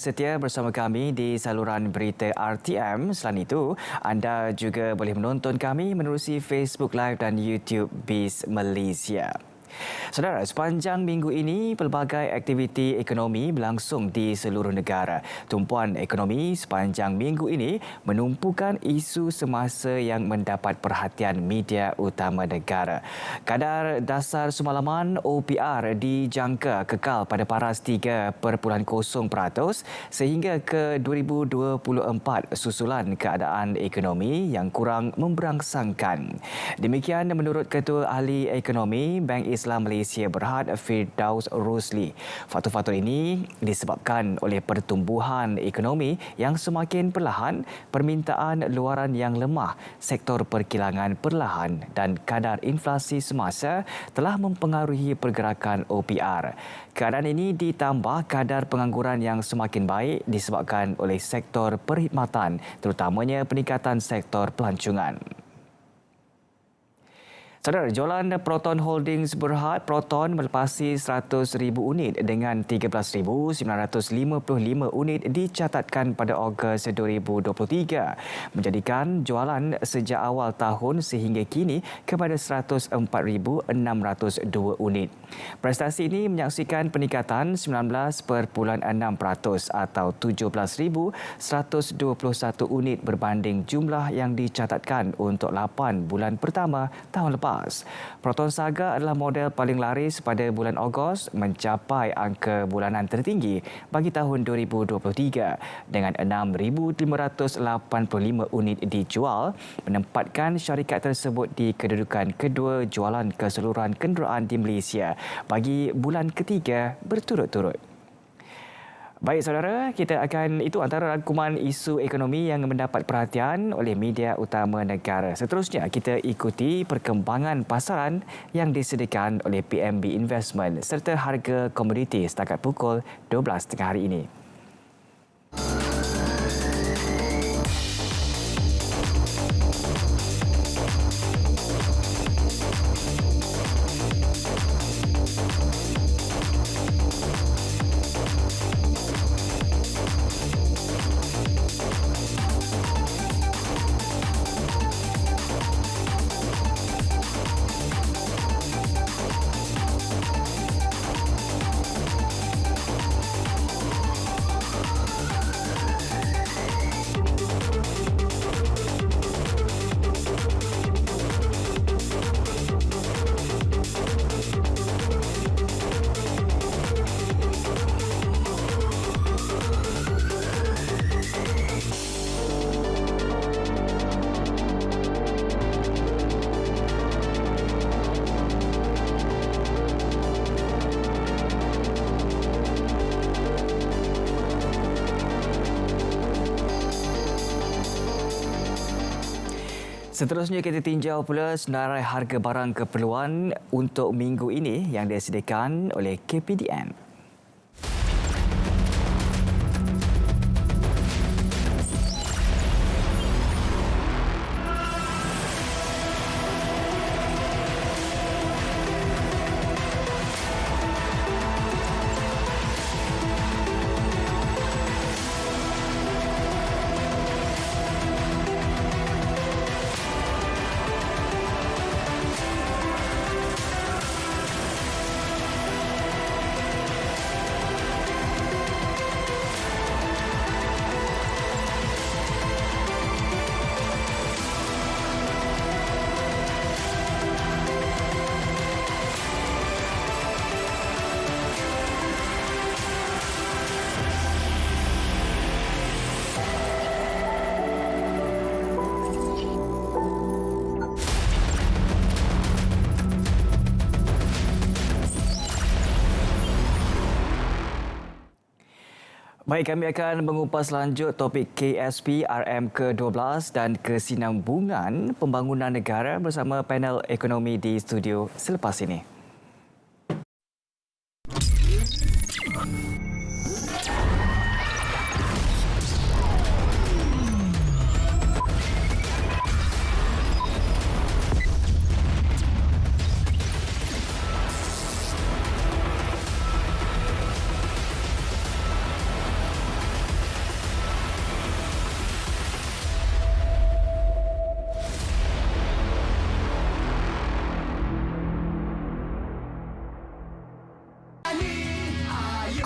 Setia bersama kami di saluran berita RTM. Selain itu, anda juga boleh menonton kami menerusi Facebook Live dan YouTube BIS Malaysia. Saudara, sepanjang minggu ini, pelbagai aktiviti ekonomi berlangsung di seluruh negara. Tumpuan ekonomi sepanjang minggu ini menumpukan isu semasa yang mendapat perhatian media utama negara. Kadar dasar semalaman OPR dijangka kekal pada paras 3.0% sehingga ke 2024 susulan keadaan ekonomi yang kurang memberangsangkan. Demikian menurut Ketua Ahli Ekonomi Bank Islam Malaysia Berhad Firdaus Rusli. Faktor-faktor ini disebabkan oleh pertumbuhan ekonomi yang semakin perlahan, permintaan luaran yang lemah, sektor perkilangan perlahan dan kadar inflasi semasa telah mempengaruhi pergerakan OPR. Keadaan ini ditambah kadar pengangguran yang semakin baik disebabkan oleh sektor perkhidmatan, terutamanya peningkatan sektor pelancongan. Saudara, jualan Proton Holdings Berhad Proton melepasi 100,000 unit dengan 13,955 unit dicatatkan pada Ogos 2023, menjadikan jualan sejak awal tahun sehingga kini kepada 104,602 unit. Prestasi ini menyaksikan peningkatan 19.6% atau 17,121 unit berbanding jumlah yang dicatatkan untuk 8 bulan pertama tahun lepas. Proton Saga adalah model paling laris pada bulan Ogos, mencapai angka bulanan tertinggi bagi tahun 2023 dengan 6,585 unit dijual, menempatkan syarikat tersebut di kedudukan kedua jualan keseluruhan kenderaan di Malaysia bagi bulan ketiga berturut-turut. Baik saudara, itu antara rangkuman isu ekonomi yang mendapat perhatian oleh media utama negara. Seterusnya kita ikuti perkembangan pasaran yang disediakan oleh PMB Investment serta harga komoditi setakat pukul 12.30 hari ini. Seterusnya kita tinjau pula senarai harga barang keperluan untuk minggu ini yang disediakan oleh KPDN. Baik, kami akan mengupas lanjut topik KSP RM ke-12 dan kesinambungan pembangunan negara bersama panel ekonomi di studio selepas ini.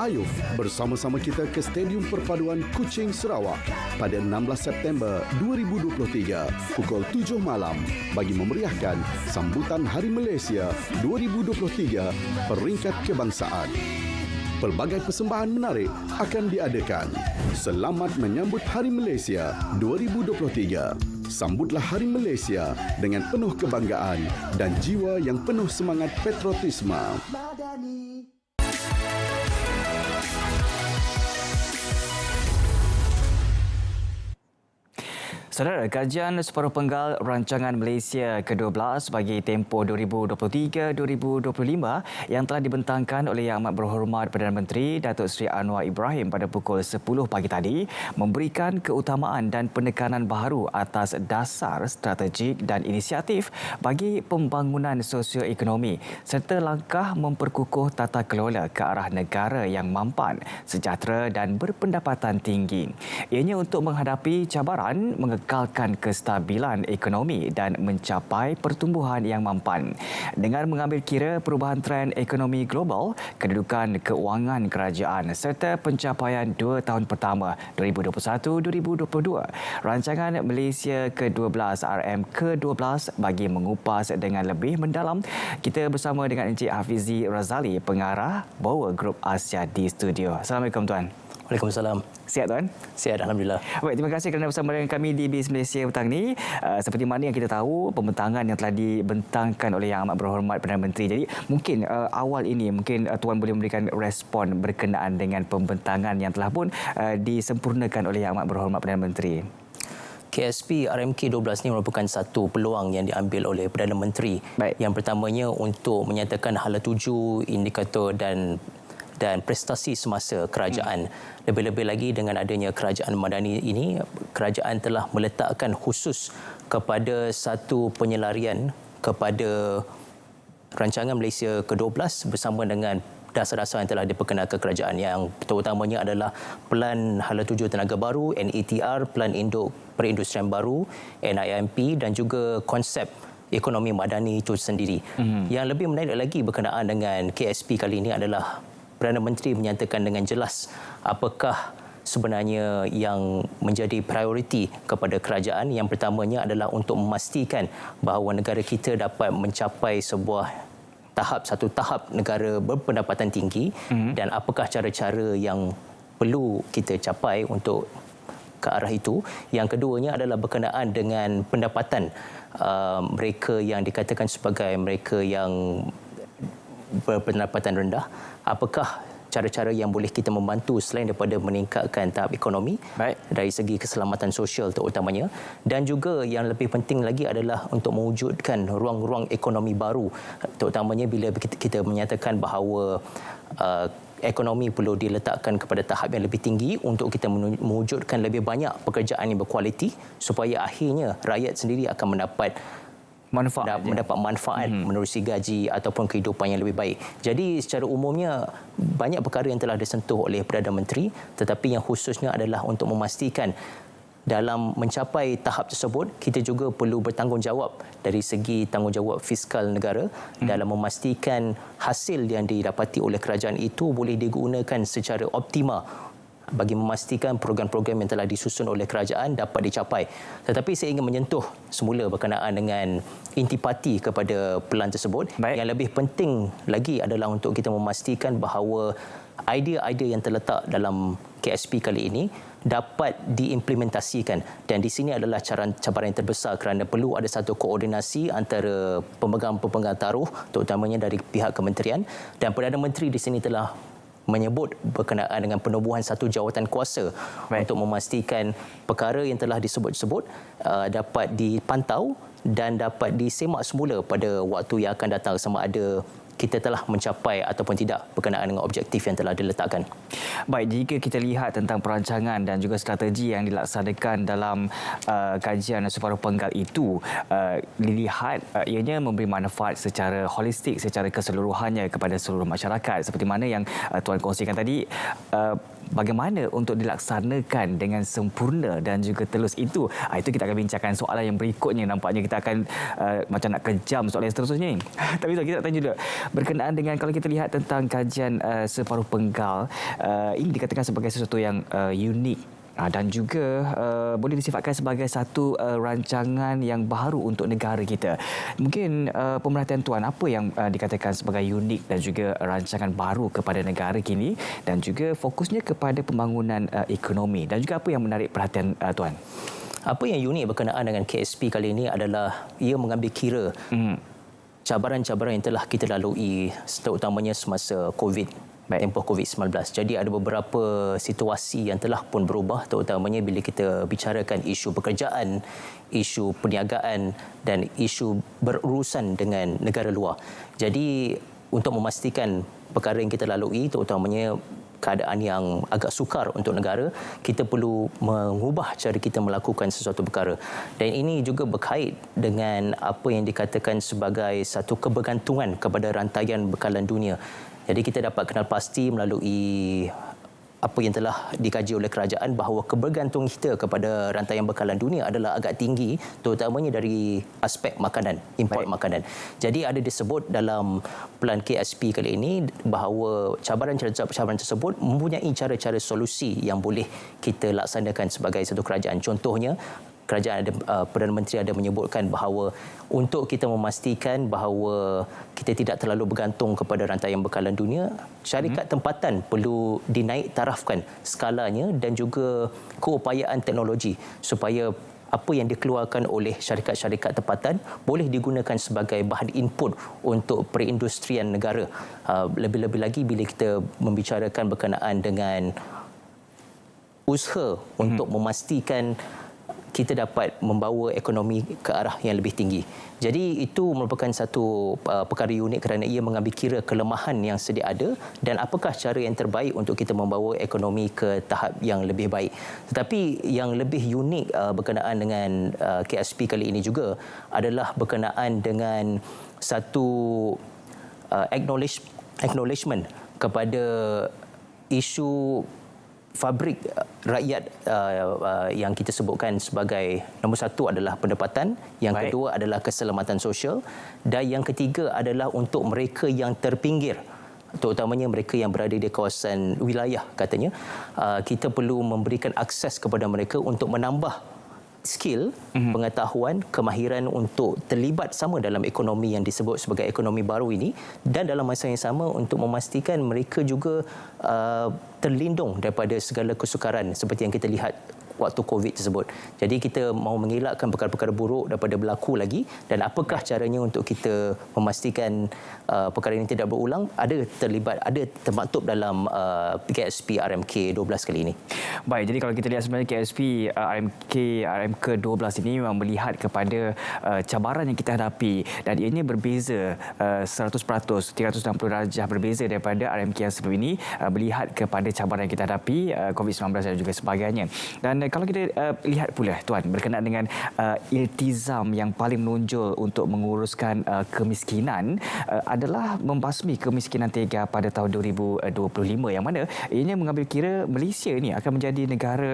Ayuh bersama-sama kita ke Stadium Perpaduan Kuching, Sarawak pada 16 September 2023 pukul 7 malam bagi memeriahkan sambutan Hari Malaysia 2023 peringkat kebangsaan. Pelbagai persembahan menarik akan diadakan. Selamat menyambut Hari Malaysia 2023. Sambutlah Hari Malaysia dengan penuh kebanggaan dan jiwa yang penuh semangat patriotisme. Saudara, kajian separuh penggal Rancangan Malaysia ke-12 bagi tempoh 2023-2025 yang telah dibentangkan oleh Yang Amat Berhormat Perdana Menteri Datuk Seri Anwar Ibrahim pada pukul 10 pagi tadi memberikan keutamaan dan penekanan baharu atas dasar strategik dan inisiatif bagi pembangunan sosioekonomi serta langkah memperkukuh tata kelola ke arah negara yang mampan, sejahtera dan berpendapatan tinggi. Ianya untuk menghadapi cabaran mengekalkan kestabilan ekonomi dan mencapai pertumbuhan yang mampan. Dengan mengambil kira perubahan trend ekonomi global, kedudukan keuangan kerajaan serta pencapaian 2 tahun pertama 2021-2022, Rancangan Malaysia ke-12 RM ke-12 bagi mengupas dengan lebih mendalam, kita bersama dengan Encik Hafizi Razali, pengarah Bower Group Asia di studio. Assalamualaikum Tuan. Waalaikumsalam. Sihat Tuan? Sihat, Alhamdulillah. Baik, terima kasih kerana bersama dengan kami di BIS Malaysia petang ini. Seperti mana yang kita tahu, pembentangan yang telah dibentangkan oleh Yang Amat Berhormat Perdana Menteri. Jadi mungkin awal ini, mungkin Tuan boleh memberikan respon berkenaan dengan pembentangan yang telah pun disempurnakan oleh Yang Amat Berhormat Perdana Menteri. KSP RMK 12 ini merupakan satu peluang yang diambil oleh Perdana Menteri. Baik. Yang pertamanya untuk menyatakan hala tuju, indikator dan prestasi semasa kerajaan. Lebih-lebih lagi dengan adanya kerajaan madani ini, kerajaan telah meletakkan khusus kepada satu penyelarian kepada Rancangan Malaysia ke-12 bersama dengan dasar-dasar yang telah diperkenalkan kerajaan, yang terutamanya adalah Pelan Hala Tuju Tenaga Baru, NETR, Pelan Induk Perindustrian Baru, NIMP dan juga konsep ekonomi madani itu sendiri. Yang lebih menarik lagi berkenaan dengan KSP kali ini adalah Perdana Menteri menyatakan dengan jelas apakah sebenarnya yang menjadi prioriti kepada kerajaan. Yang pertamanya adalah untuk memastikan bahawa negara kita dapat mencapai satu tahap negara berpendapatan tinggi dan apakah cara-cara yang perlu kita capai untuk ke arah itu. Yang keduanya adalah berkenaan dengan pendapatan mereka yang dikatakan sebagai mereka yang berpendapatan rendah. Apakah cara-cara yang boleh kita membantu selain daripada meningkatkan tahap ekonomi. Baik. Dari segi keselamatan sosial terutamanya, dan juga yang lebih penting lagi adalah untuk mewujudkan ruang-ruang ekonomi baru, terutamanya bila kita menyatakan bahawa ekonomi perlu diletakkan kepada tahap yang lebih tinggi untuk kita mewujudkan lebih banyak pekerjaan yang berkualiti supaya akhirnya rakyat sendiri akan mendapat manfaat menerusi gaji ataupun kehidupan yang lebih baik. Jadi secara umumnya banyak perkara yang telah disentuh oleh Perdana Menteri, tetapi yang khususnya adalah untuk memastikan dalam mencapai tahap tersebut kita juga perlu bertanggungjawab dari segi tanggungjawab fiskal negara dalam memastikan hasil yang didapati oleh kerajaan itu boleh digunakan secara optimal bagi memastikan program-program yang telah disusun oleh kerajaan dapat dicapai. Tetapi saya ingin menyentuh semula berkenaan dengan intipati kepada pelan tersebut. Baik. Yang lebih penting lagi adalah untuk kita memastikan bahawa idea-idea yang terletak dalam KSP kali ini dapat diimplementasikan, dan di sini adalah cabaran yang terbesar kerana perlu ada satu koordinasi antara pemegang-pemegang taruh terutamanya dari pihak kementerian, dan Perdana Menteri di sini telah menyebut berkenaan dengan penubuhan satu jawatan kuasa. Baik. Untuk memastikan perkara yang telah disebut-sebut dapat dipantau dan dapat disemak semula pada waktu yang akan datang sama ada kita telah mencapai ataupun tidak berkenaan dengan objektif yang telah diletakkan. Baik, jika kita lihat tentang perancangan dan juga strategi yang dilaksanakan dalam kajian separuh penggal itu, dilihat ianya memberi manfaat secara holistik, secara keseluruhannya kepada seluruh masyarakat. Seperti mana yang Tuan kongsikan tadi, bagaimana untuk dilaksanakan dengan sempurna dan juga telus itu? Itu kita akan bincangkan soalan yang berikutnya. Nampaknya kita akan macam nak kejam soalan yang seterusnya ni. Tapi kita nak tanya juga berkenaan dengan kalau kita lihat tentang kajian separuh penggal, ini dikatakan sebagai sesuatu yang unik. Dan juga boleh disifatkan sebagai satu rancangan yang baru untuk negara kita. Mungkin pemerhatian Tuan, apa yang dikatakan sebagai unik dan juga rancangan baru kepada negara kini dan juga fokusnya kepada pembangunan ekonomi dan juga apa yang menarik perhatian Tuan? Apa yang unik berkenaan dengan KSP kali ini adalah ia mengambil kira cabaran-cabaran yang telah kita lalui terutamanya semasa COVID. Tempoh COVID-19. Jadi ada beberapa situasi yang telah pun berubah terutamanya bila kita bicarakan isu pekerjaan, isu perniagaan dan isu berurusan dengan negara luar. Jadi untuk memastikan perkara yang kita lalui terutamanya keadaan yang agak sukar untuk negara, kita perlu mengubah cara kita melakukan sesuatu perkara. Dan ini juga berkait dengan apa yang dikatakan sebagai satu kebergantungan kepada rantaian bekalan dunia. Jadi kita dapat kenal pasti melalui apa yang telah dikaji oleh kerajaan bahawa kebergantungan kita kepada rantaian bekalan dunia adalah agak tinggi, terutamanya dari aspek makanan, import makanan. Jadi ada disebut dalam Pelan KSP kali ini bahawa cabaran-cabaran tersebut mempunyai cara-cara solusi yang boleh kita laksanakan sebagai satu kerajaan. Contohnya, kerajaan Perdana Menteri ada menyebutkan bahawa untuk kita memastikan bahawa kita tidak terlalu bergantung kepada rantaian bekalan dunia, syarikat tempatan perlu dinaik tarafkan skalanya dan juga keupayaan teknologi supaya apa yang dikeluarkan oleh syarikat-syarikat tempatan boleh digunakan sebagai bahan input untuk perindustrian negara. Lebih-lebih lagi bila kita membicarakan berkenaan dengan usaha untuk memastikan kita dapat membawa ekonomi ke arah yang lebih tinggi. Jadi itu merupakan satu perkara unik kerana ia mengambil kira kelemahan yang sedia ada dan apakah cara yang terbaik untuk kita membawa ekonomi ke tahap yang lebih baik. Tetapi yang lebih unik berkenaan dengan KSP kali ini juga adalah berkenaan dengan satu acknowledgement kepada isu fabrik rakyat yang kita sebutkan sebagai nombor satu adalah pendapatan, yang kedua adalah keselamatan sosial dan yang ketiga adalah untuk mereka yang terpinggir, terutamanya mereka yang berada di kawasan wilayah katanya. Kita perlu memberikan akses kepada mereka untuk menambah skill, pengetahuan, kemahiran untuk terlibat sama dalam ekonomi yang disebut sebagai ekonomi baru ini dan dalam masa yang sama untuk memastikan mereka juga terlindung daripada segala kesukaran seperti yang kita lihat waktu COVID tersebut. Jadi kita mahu mengelakkan perkara-perkara buruk daripada berlaku lagi dan apakah caranya untuk kita memastikan perkara ini tidak berulang, ada termaktub dalam KSP RMK 12 kali ini. Baik, jadi kalau kita lihat sebenarnya KSP RMK 12 ini memang melihat kepada cabaran yang kita hadapi dan ianya berbeza 100%, 360 darjah berbeza daripada RMK yang sebelum ini, melihat kepada cabaran yang kita hadapi COVID-19 dan juga sebagainya. Dan kalau kita lihat pula Tuan berkenaan dengan iltizam yang paling menonjol untuk menguruskan kemiskinan adalah membasmi kemiskinan tega pada tahun 2025, yang mana ianya mengambil kira Malaysia ini akan menjadi negara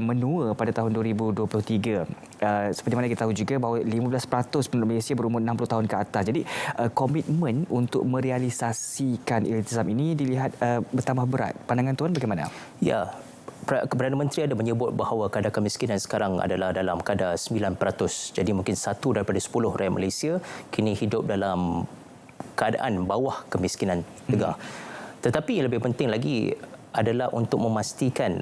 menua pada tahun 2023. Seperti mana kita tahu juga bahawa 15% penduduk Malaysia berumur 60 tahun ke atas. Jadi komitmen untuk merealisasikan iltizam ini dilihat bertambah berat. Pandangan Tuan bagaimana? Ya, Perdana Menteri ada menyebut bahawa kadar kemiskinan sekarang adalah dalam kadar 9%. Jadi mungkin 1 daripada 10 rakyat Malaysia kini hidup dalam keadaan bawah kemiskinan tegar. Tetapi yang lebih penting lagi adalah untuk memastikan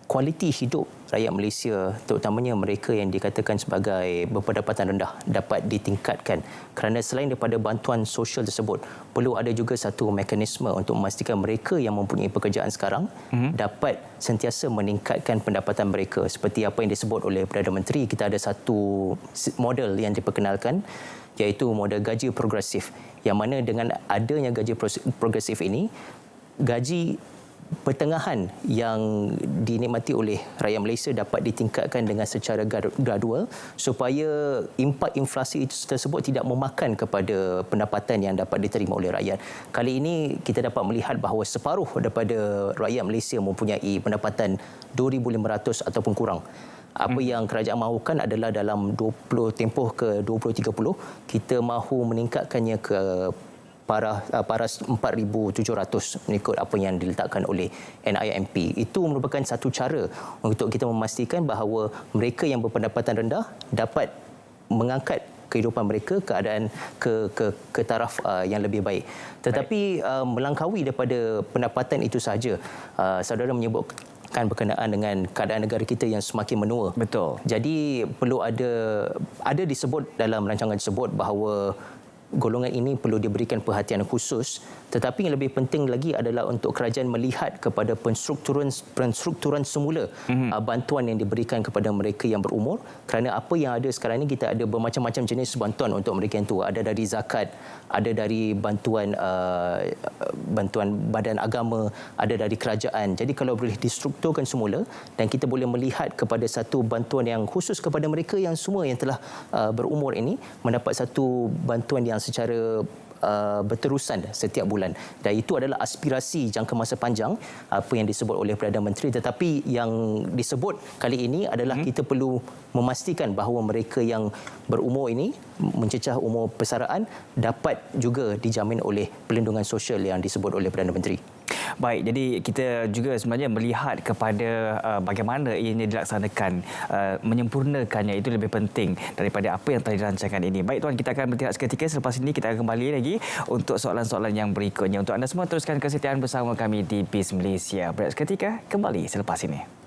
kualiti hidup rakyat Malaysia, terutamanya mereka yang dikatakan sebagai berpendapatan rendah, dapat ditingkatkan. Kerana selain daripada bantuan sosial tersebut, perlu ada juga satu mekanisme untuk memastikan mereka yang mempunyai pekerjaan sekarang dapat sentiasa meningkatkan pendapatan mereka. Seperti apa yang disebut oleh Perdana Menteri, kita ada satu model yang diperkenalkan, iaitu model gaji progresif. Yang mana dengan adanya gaji progresif ini, gaji pertengahan yang dinikmati oleh rakyat Malaysia dapat ditingkatkan dengan secara gradual supaya impak inflasi itu tersebut tidak memakan kepada pendapatan yang dapat diterima oleh rakyat. Kali ini kita dapat melihat bahawa separuh daripada rakyat Malaysia mempunyai pendapatan 2,500 ataupun kurang. Apa yang kerajaan mahukan adalah dalam 20 tempoh ke 2030 kita mahu meningkatkannya ke paras 4,700 mengikut apa yang diletakkan oleh NIMP. Itu merupakan satu cara untuk kita memastikan bahawa mereka yang berpendapatan rendah dapat mengangkat kehidupan mereka keadaan ke taraf yang lebih baik. Tetapi melangkaui daripada pendapatan itu sahaja, saudara menyebutkan berkenaan dengan keadaan negara kita yang semakin menua. Betul. Jadi perlu ada disebut dalam rancangan tersebut bahawa golongan ini perlu diberikan perhatian khusus, tetapi yang lebih penting lagi adalah untuk kerajaan melihat kepada penstrukturan semula bantuan yang diberikan kepada mereka yang berumur, kerana apa yang ada sekarang ini kita ada bermacam-macam jenis bantuan untuk mereka yang tua. Ada dari zakat, ada dari bantuan badan agama, ada dari kerajaan. Jadi kalau boleh distrukturkan semula dan kita boleh melihat kepada satu bantuan yang khusus kepada mereka yang semua yang telah berumur ini mendapat satu bantuan yang secara berterusan setiap bulan, dan itu adalah aspirasi jangka masa panjang apa yang disebut oleh Perdana Menteri. Tetapi yang disebut kali ini adalah kita perlu memastikan bahawa mereka yang berumur ini mencecah umur persaraan dapat juga dijamin oleh perlindungan sosial yang disebut oleh Perdana Menteri. Baik, jadi kita juga sebenarnya melihat kepada bagaimana ianya dilaksanakan, menyempurnakannya itu lebih penting daripada apa yang telah dirancangkan ini. Baik tuan, kita akan berhenti seketika. Selepas ini kita akan kembali lagi untuk soalan-soalan yang berikutnya. Untuk anda semua, teruskan kesetiaan bersama kami di BIS Malaysia. Berhenti seketika, kembali selepas ini.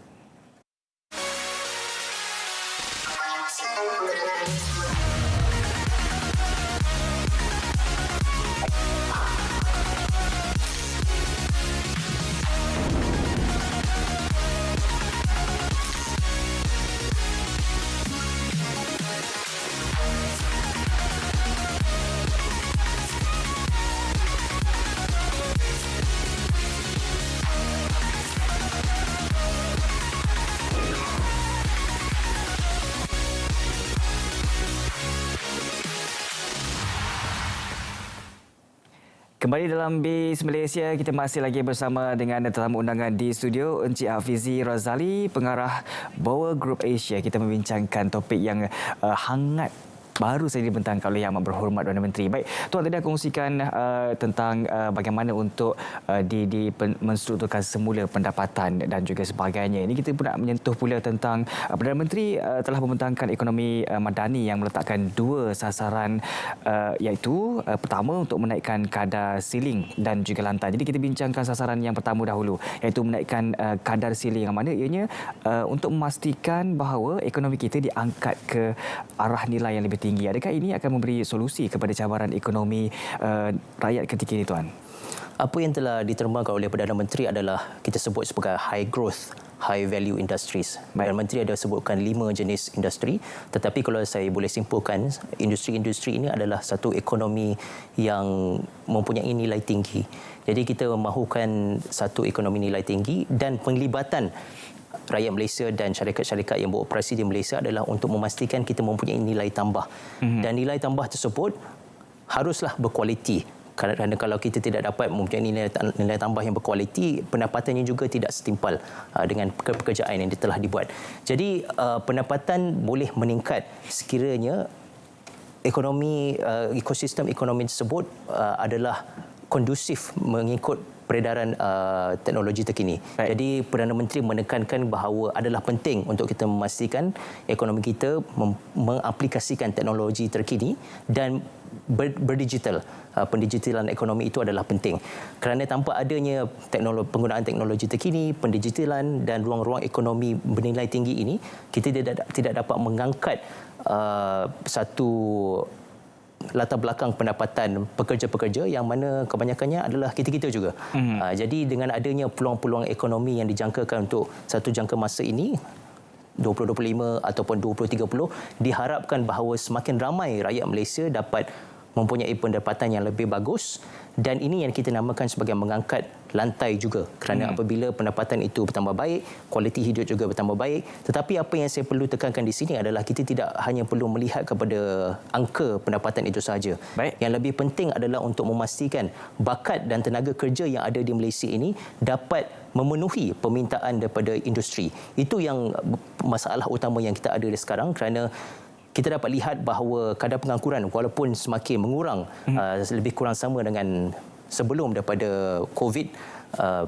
Kembali dalam BIS Malaysia, kita masih lagi bersama dengan tetamu undangan di studio, Encik Hafizi Razali, pengarah Bower Group Asia. Kita membincangkan topik yang hangat baru saja dibentangkan oleh Yang Amat Berhormat Perdana Menteri. Baik, tuan tadi kongsikan tentang bagaimana untuk menstrukturkan semula pendapatan dan juga sebagainya. Ini kita pun nak menyentuh pula tentang Perdana Menteri telah membentangkan ekonomi madani yang meletakkan dua sasaran, iaitu pertama untuk menaikkan kadar siling dan juga lantai. Jadi kita bincangkan sasaran yang pertama dahulu, iaitu menaikkan kadar siling, yang mana ianya untuk memastikan bahawa ekonomi kita diangkat ke arah nilai yang lebih tinggi. Adakah ini akan memberi solusi kepada cabaran ekonomi rakyat ketika ini, tuan? Apa yang telah ditermakan oleh Perdana Menteri adalah kita sebut sebagai high growth, high value industries. Perdana Menteri ada sebutkan 5 jenis industri, tetapi kalau saya boleh simpulkan, industri-industri ini adalah satu ekonomi yang mempunyai nilai tinggi. Jadi kita mahukan satu ekonomi nilai tinggi, dan penglibatan rakyat Malaysia dan syarikat-syarikat yang beroperasi di Malaysia adalah untuk memastikan kita mempunyai nilai tambah. Dan nilai tambah tersebut haruslah berkualiti. Kerana kalau kita tidak dapat mempunyai nilai tambah yang berkualiti, pendapatannya juga tidak setimpal dengan pekerjaan yang telah dibuat. Jadi pendapatan boleh meningkat sekiranya ekosistem ekonomi tersebut adalah kondusif mengikut peredaran teknologi terkini. Baik. Jadi Perdana Menteri menekankan bahawa adalah penting untuk kita memastikan ekonomi kita mengaplikasikan teknologi terkini dan berdigital. Pendigitalan ekonomi itu adalah penting. Kerana tanpa adanya penggunaan teknologi terkini, pendigitalan dan ruang-ruang ekonomi bernilai tinggi ini, kita tidak dapat mengangkat satu latar belakang pendapatan pekerja-pekerja yang mana kebanyakannya adalah kita-kita juga. Jadi dengan adanya peluang-peluang ekonomi yang dijangkakan untuk satu jangka masa ini, 2025 ataupun 2030, diharapkan bahawa semakin ramai rakyat Malaysia dapat mempunyai pendapatan yang lebih bagus dan ini yang kita namakan sebagai mengangkat lantai juga, kerana apabila pendapatan itu bertambah baik, kualiti hidup juga bertambah baik. Tetapi apa yang saya perlu tekankan di sini adalah kita tidak hanya perlu melihat kepada angka pendapatan itu sahaja. Yang lebih penting adalah untuk memastikan bakat dan tenaga kerja yang ada di Malaysia ini dapat memenuhi permintaan daripada industri. Itu yang masalah utama yang kita ada sekarang, kerana kita dapat lihat bahawa kadar pengangguran walaupun semakin mengurang, lebih kurang sama dengan sebelum daripada COVID,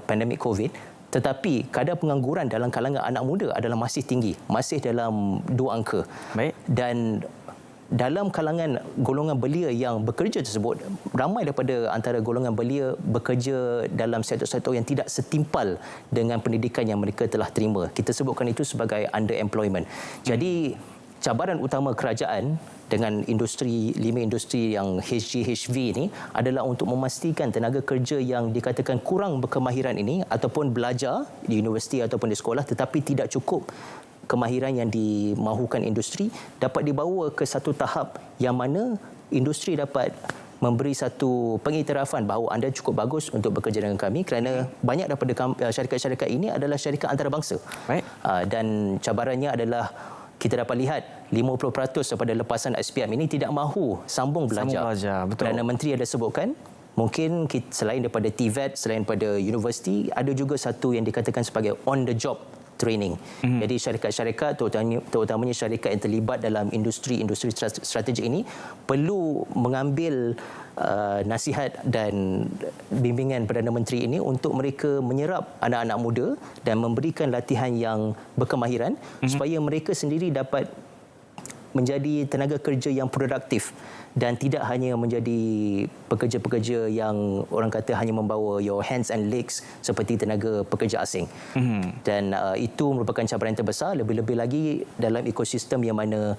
pandemik COVID, tetapi kadar pengangguran dalam kalangan anak muda adalah masih tinggi, masih dalam 2 angka. Dan dalam kalangan golongan belia yang bekerja tersebut, ramai daripada antara golongan belia bekerja dalam sektor-sektor yang tidak setimpal dengan pendidikan yang mereka telah terima. Kita sebutkan itu sebagai underemployment. Jadi cabaran utama kerajaan dengan industri 5 industri yang HGHV ini adalah untuk memastikan tenaga kerja yang dikatakan kurang berkemahiran ini ataupun belajar di universiti ataupun di sekolah tetapi tidak cukup kemahiran yang dimahukan industri dapat dibawa ke satu tahap yang mana industri dapat memberi satu pengiktirafan bahawa anda cukup bagus untuk bekerja dengan kami, kerana banyak daripada syarikat-syarikat ini adalah syarikat antarabangsa. Dan cabarannya adalah kita dapat lihat 50% daripada lepasan SPM ini tidak mahu sambung belajar. Betul. Kerana menteri ada sebutkan, mungkin selain daripada TVET, selain daripada universiti, ada juga satu yang dikatakan sebagai on the job training. Jadi syarikat-syarikat, terutamanya syarikat yang terlibat dalam industri-industri strategik ini perlu mengambil nasihat dan bimbingan Perdana Menteri ini untuk mereka menyerap anak-anak muda dan memberikan latihan yang berkemahiran supaya mereka sendiri dapat menjadi tenaga kerja yang produktif dan tidak hanya menjadi pekerja-pekerja yang orang kata hanya membawa your hands and legs seperti tenaga pekerja asing. Dan itu merupakan cabaran terbesar, lebih-lebih lagi dalam ekosistem yang mana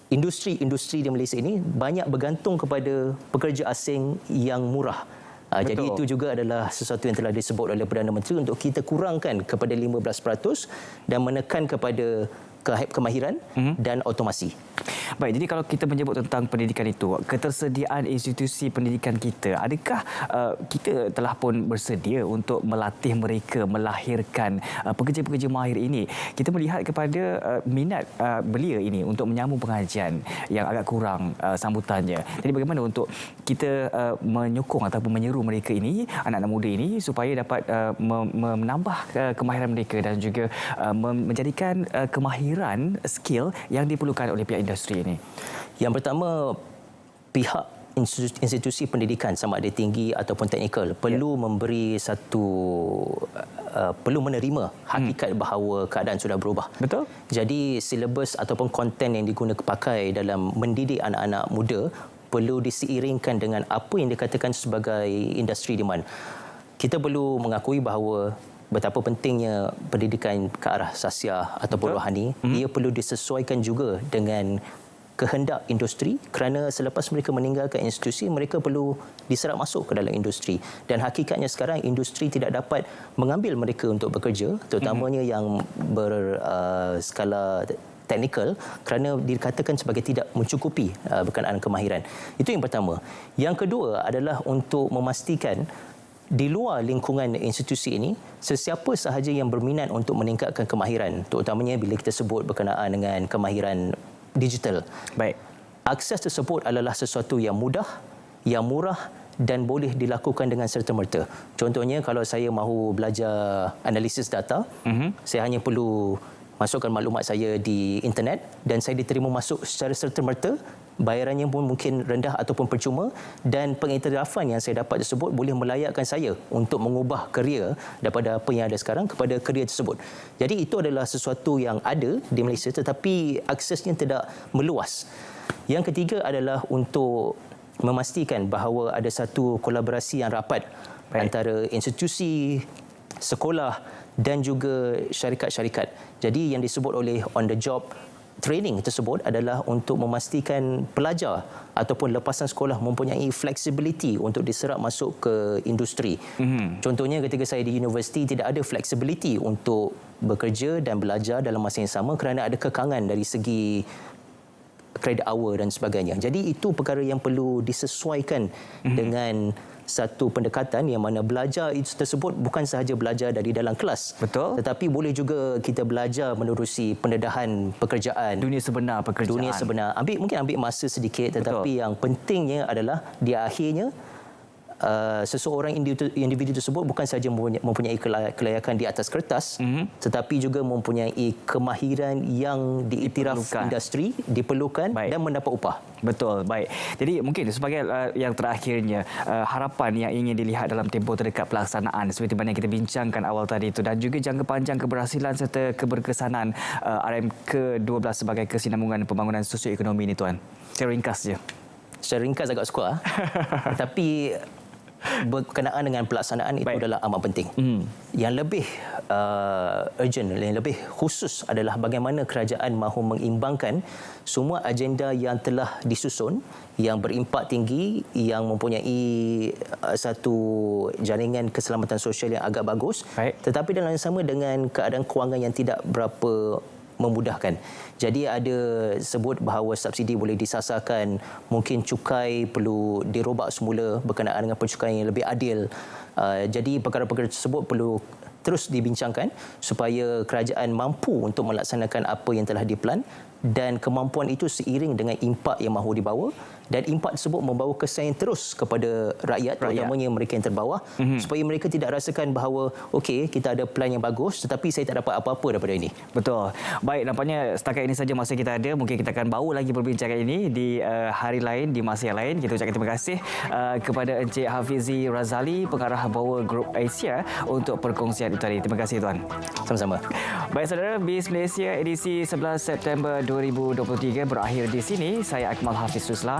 industri-industri di Malaysia ini banyak bergantung kepada pekerja asing yang murah. Jadi itu juga adalah sesuatu yang telah disebut oleh Perdana Menteri untuk kita kurangkan kepada 15% dan menekan kepada kemahiran dan automasi. Baik, jadi kalau kita menyebut tentang pendidikan itu, ketersediaan institusi pendidikan kita, adakah kita telah pun bersedia untuk melatih mereka melahirkan pekerja-pekerja mahir ini? Kita melihat kepada minat belia ini untuk menyambung pengajian yang agak kurang sambutannya. Jadi bagaimana untuk kita menyokong ataupun menyeru mereka ini, anak-anak muda ini, supaya dapat menambah kemahiran mereka dan juga menjadikan kemahiran skill yang diperlukan oleh pihak industri ini? Yang pertama, pihak institusi pendidikan sama ada tinggi ataupun teknikal perlu memberi satu perlu menerima hakikat bahawa keadaan sudah berubah. Betul. Jadi silabus ataupun konten yang digunakan pakai dalam mendidik anak-anak muda perlu diseiringkan dengan apa yang dikatakan sebagai industri demand. Kita perlu mengakui bahawa betapa pentingnya pendidikan ke arah sasiah ataupun rohani. Ia perlu disesuaikan juga dengan kehendak industri, kerana selepas mereka meninggalkan institusi, mereka perlu diserap masuk ke dalam industri. Dan hakikatnya sekarang industri tidak dapat mengambil mereka untuk bekerja, terutamanya yang berskala teknikal, kerana dikatakan sebagai tidak mencukupi berkenaan kemahiran. Itu yang pertama. Yang kedua adalah untuk memastikan di luar lingkungan institusi ini, sesiapa sahaja yang berminat untuk meningkatkan kemahiran, terutamanya bila kita sebut berkenaan dengan kemahiran digital. Baik. Akses tersebut adalah sesuatu yang mudah, yang murah dan boleh dilakukan dengan serta-merta. Contohnya, kalau saya mahu belajar analisis data, saya hanya perlu masukkan maklumat saya di internet dan saya diterima masuk secara serta-merta. Bayarannya pun mungkin rendah ataupun percuma, dan pengiktirafan yang saya dapat tersebut boleh melayakkan saya untuk mengubah kerjaya daripada apa yang ada sekarang kepada kerjaya tersebut. Jadi itu adalah sesuatu yang ada di Malaysia tetapi aksesnya tidak meluas. Yang ketiga adalah untuk memastikan bahawa ada satu kolaborasi yang rapat antara institusi, sekolah dan juga syarikat-syarikat. Jadi yang disebut oleh on the job training tersebut adalah untuk memastikan pelajar ataupun lepasan sekolah mempunyai flexibility untuk diserap masuk ke industri. Contohnya ketika saya di universiti tidak ada flexibility untuk bekerja dan belajar dalam masa yang sama kerana ada kekangan dari segi credit hour dan sebagainya. Jadi itu perkara yang perlu disesuaikan dengan satu pendekatan yang mana belajar itu tersebut bukan sahaja belajar dari dalam kelas. Betul. Tetapi boleh juga kita belajar menerusi pendedahan pekerjaan. Dunia sebenar pekerjaan. Dunia sebenar. Mungkin ambil masa sedikit, tetapi yang pentingnya adalah di akhirnya seseorang individu tersebut bukan sahaja mempunyai kelayakan di atas kertas, tetapi juga mempunyai kemahiran yang diiktiraf industri, diperlukan dan mendapat upah. Betul, baik. Jadi mungkin sebagai yang terakhirnya, harapan yang ingin dilihat dalam tempoh terdekat pelaksanaan seperti mana yang kita bincangkan awal tadi itu, dan juga jangka panjang keberhasilan serta keberkesanan RM ke-12 sebagai kesinambungan pembangunan sosioekonomi ini, Tuan. Secara ringkas je. Secara ringkas agak sukar. Tapi berkenaan dengan pelaksanaan itu adalah amat penting. Yang lebih urgent, yang lebih khusus adalah bagaimana kerajaan mahu mengimbangkan semua agenda yang telah disusun, yang berimpak tinggi, yang mempunyai satu jaringan keselamatan sosial yang agak bagus, tetapi dalam yang sama dengan keadaan kewangan yang tidak berapa memudahkan. Jadi ada sebut bahawa subsidi boleh disasarkan, mungkin cukai perlu dirobak semula berkenaan dengan pencukaian yang lebih adil. Jadi perkara-perkara tersebut perlu terus dibincangkan supaya kerajaan mampu untuk melaksanakan apa yang telah diplan, dan kemampuan itu seiring dengan impak yang mahu dibawa, dan impak tersebut membawa kesan yang terus kepada rakyat, terutamanya mereka yang terbawah, supaya mereka tidak rasakan bahawa okey, kita ada plan yang bagus tetapi saya tak dapat apa-apa daripada ini. Betul. Baik, nampaknya setakat ini saja masa kita ada. Mungkin kita akan bawa lagi perbincangan ini di hari lain, di masa yang lain. Kita ucapkan terima kasih kepada Encik Hafizi Razali, pengarah Bauer Group Asia, untuk perkongsian itu tadi. Terima kasih, Tuan. Sama-sama. Baik saudara, BIS Malaysia edisi 11 September 2023 berakhir di sini. Saya Akmal Hafiz Ruslan.